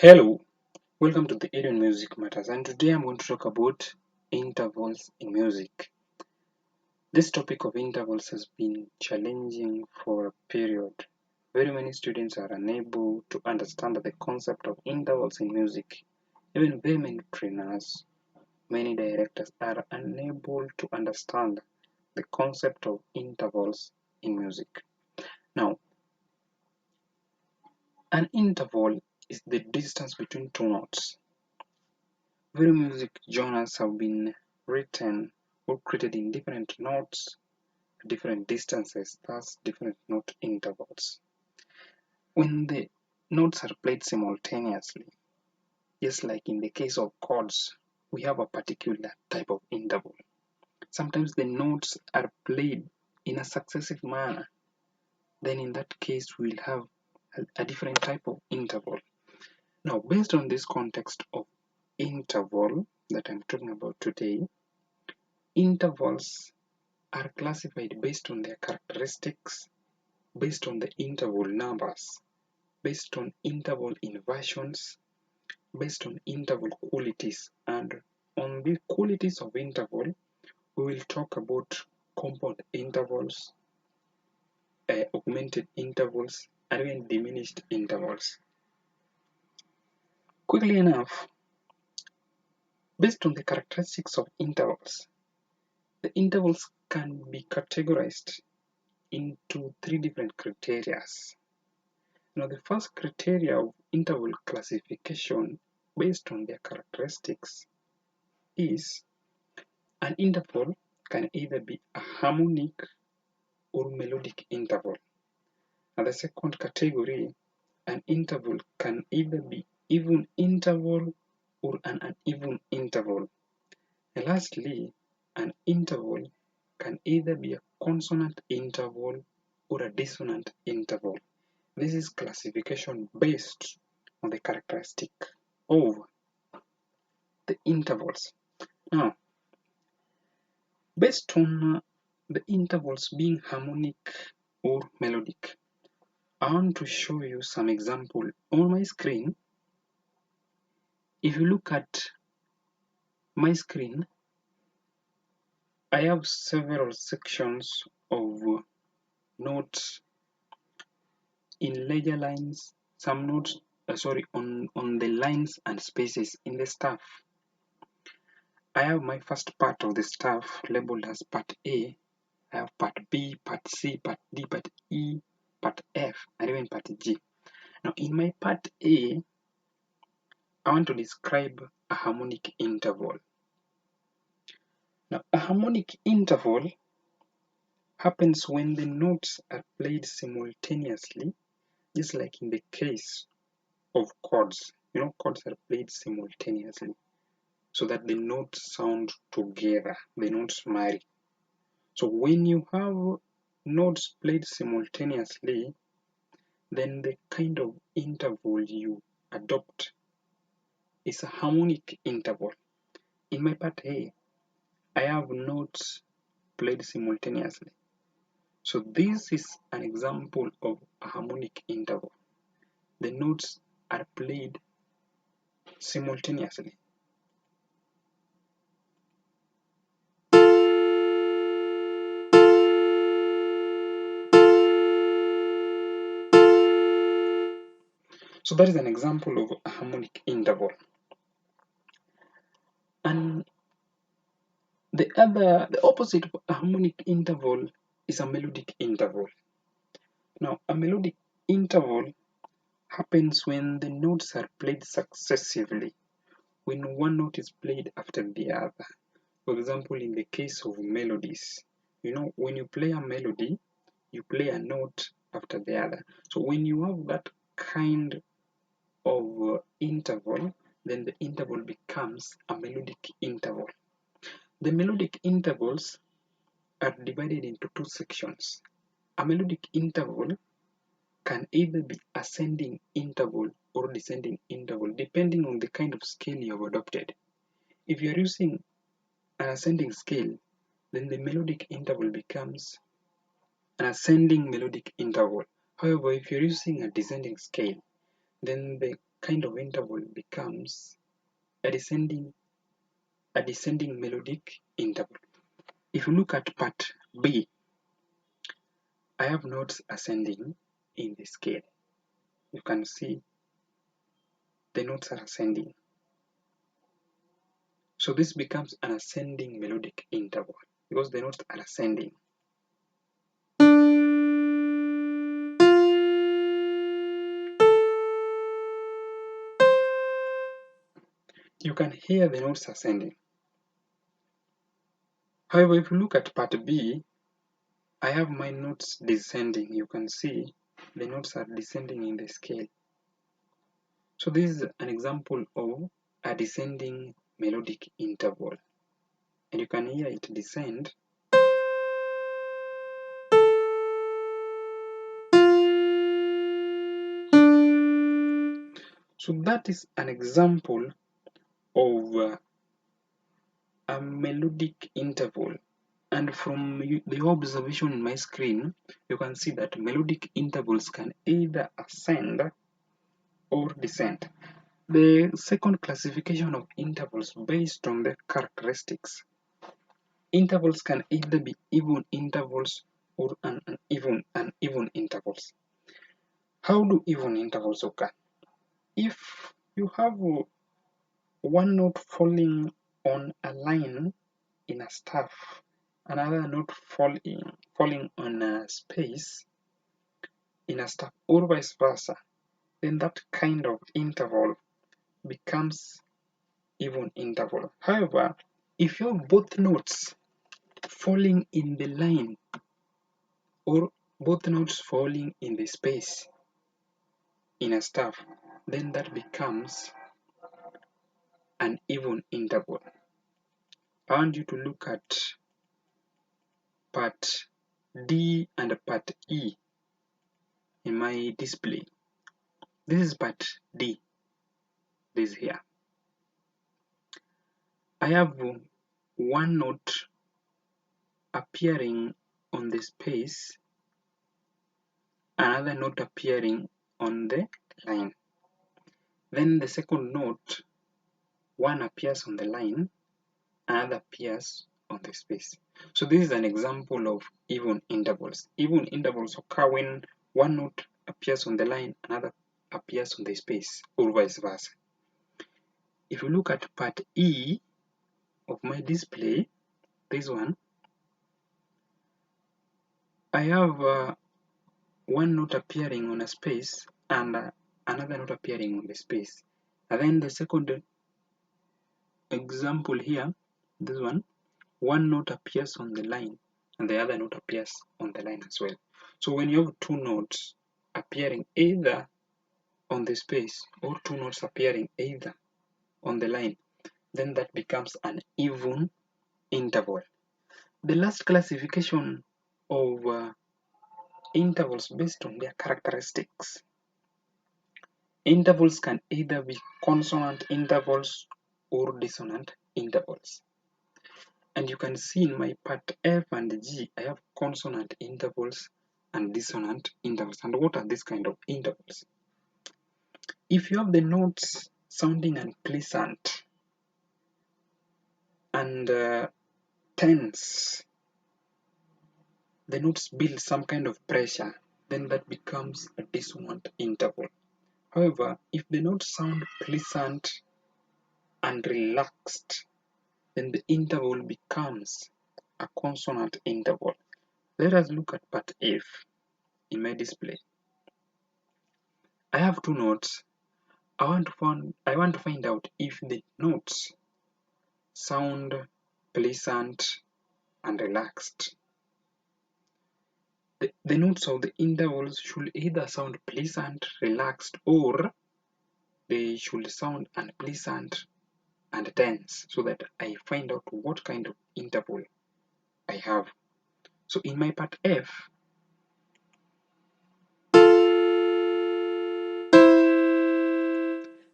Hello, welcome to the Eden Music Matters, and today I'm going to talk about intervals in music. This topic of intervals has been challenging for a period. Very many students are unable to understand the concept of intervals in music. Even very many trainers, many directors are unable to understand the concept of intervals in music. Now, an interval is the distance between two notes. Very music genres have been written or created in different notes, different distances, thus different note intervals. When the notes are played simultaneously, just like in the case of chords, we have a particular type of interval. Sometimes the notes are played in a successive manner. Then in that case, we'll have a different type of interval. Now, based on this context of interval that I'm talking about today, intervals are classified based on their characteristics, based on the interval numbers, based on interval inversions, based on interval qualities, and on the qualities of interval, we will talk about compound intervals, augmented intervals, and even diminished intervals. Quickly enough, based on the characteristics of intervals, the intervals can be categorized into three different criteria. Now, the first criteria of interval classification based on their characteristics is an interval can either be a harmonic or melodic interval. And the second category, an interval can either be even interval or an uneven interval. And lastly, an interval can either be a consonant interval or a dissonant interval. This is classification based on the characteristic of the intervals. Now, based on the intervals being harmonic or melodic, I want to show you some example on my screen. If you look at my screen, I have several sections of notes in ledger lines, some notes, on the lines and spaces in the staff. I have my first part of the staff labeled as part A. I have part B, part C, part D, part E, part F, and even part G. Now, in my part A, I want to describe a harmonic interval. Now, a harmonic interval happens when the notes are played simultaneously, just like in the case of chords. Chords are played simultaneously so that the notes sound together, the notes marry. So when you have notes played simultaneously, then the kind of interval you adopt is a harmonic interval. In my part A, I have notes played simultaneously. So this is an example of a harmonic interval. The notes are played simultaneously. So that is an example of a harmonic interval. And the opposite of a harmonic interval is a melodic interval. Now, a melodic interval happens when the notes are played successively, when one note is played after the other. For example, in the case of melodies, when you play a melody, you play a note after the other. So when you have that kind of interval, then the interval becomes a melodic interval. The melodic intervals are divided into two sections. A melodic interval can either be ascending interval or descending interval depending on the kind of scale you have adopted. If you are using an ascending scale, then the melodic interval becomes an ascending melodic interval. However, if you're using a descending scale, then the kind of interval becomes a descending melodic interval. If you look at part B, I have notes ascending in the scale. You can see the notes are ascending. So this becomes an ascending melodic interval because the notes are ascending. You can hear the notes ascending. However, if you look at part B, I have my notes descending. You can see the notes are descending in the scale. So this is an example of a descending melodic interval. And you can hear it descend. So that is an example of a melodic interval. And from the observation in my screen, you can see that melodic intervals can either ascend or descend. The second classification of intervals based on their characteristics. Intervals can either be even intervals or uneven intervals. How do even intervals occur? If you have one note falling on a line in a staff, another note falling on a space in a staff, or vice versa, then that kind of interval becomes even interval. However, if you have both notes falling in the line or both notes falling in the space in a staff, then that becomes an even interval. I want you to look at part D and part E in my display. This is part D, this here. I have one note appearing on the space, another note appearing on the line. Then the second note, one appears on the line, another appears on the space. So this is an example of even intervals. Even intervals occur when one note appears on the line, another appears on the space, or vice versa. If you look at part E of my display, this one, I have one note appearing on a space and another note appearing on the space. And then the second example here, this one note appears on the line and the other note appears on the line as well. So when you have two notes appearing either on the space or two notes appearing either on the line, then that becomes an even interval. The last classification of intervals based on their characteristics. Intervals can either be consonant intervals or dissonant intervals. And you can see in my part F and G, I have consonant intervals and dissonant intervals. And what are these kind of intervals? If you have the notes sounding unpleasant and tense, the notes build some kind of pressure, then that becomes a dissonant interval. However, if the notes sound pleasant and relaxed, then the interval becomes a consonant interval. Let us look at part F in my display. I have two notes. I want to find out if the notes sound pleasant and relaxed. The notes of the intervals should either sound pleasant, relaxed, or they should sound unpleasant and tense, so that I find out what kind of interval I have. So in my part F,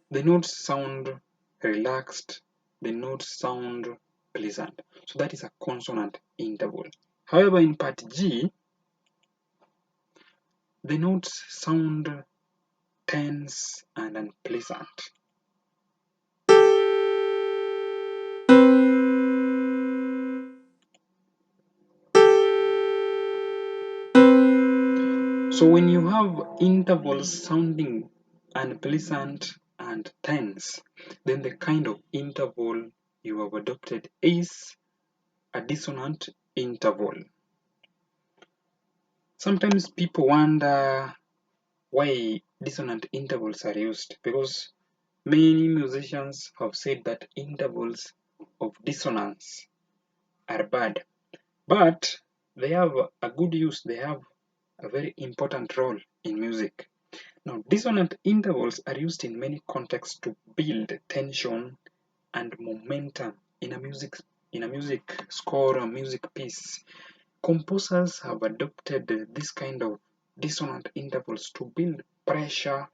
the notes sound relaxed, the notes sound pleasant. So that is a consonant interval. However, in part G, the notes sound tense, and unpleasant. So when you have intervals sounding unpleasant and tense, then the kind of interval you have adopted is a dissonant interval. Sometimes people wonder why dissonant intervals are used, because many musicians have said that intervals of dissonance are bad, but they have a good use, they have a very important role in music. Now, dissonant intervals are used in many contexts to build tension and momentum in a music score or music piece. Composers have adopted this kind of dissonant intervals to build pressure,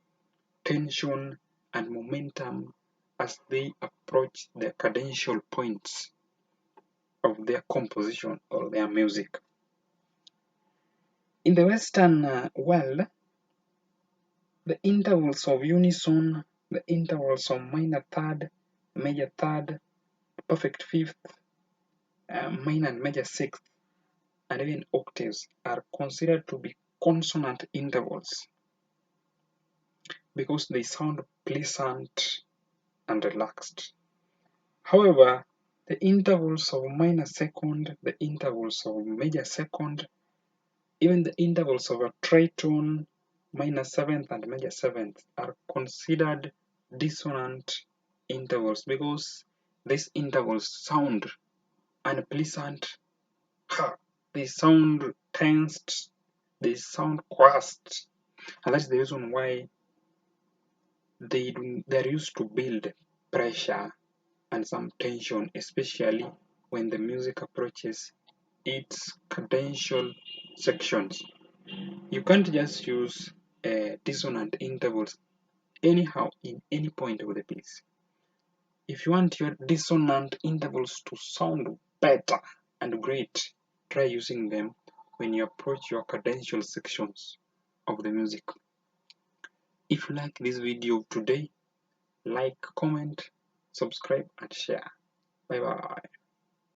tension, and momentum as they approach the cadential points of their composition or their music. In the Western world, the intervals of unison, the intervals of minor third, major third, perfect fifth, minor and major sixth, and even octaves are considered to be consonant intervals because they sound pleasant and relaxed. However, the intervals of minor second, the intervals of major second, even the intervals of a tritone, minor seventh and major seventh, are considered dissonant intervals because these intervals sound unpleasant, they sound tensed, they sound quassed, and that's the reason why they're used to build pressure and some tension, especially when the music approaches its cadential sections. You can't just use dissonant intervals anyhow in any point of the piece. If you want your dissonant intervals to sound better and great, try using them when you approach your cadential sections of the music. If you like this video today, like, comment, subscribe, and share. Bye bye.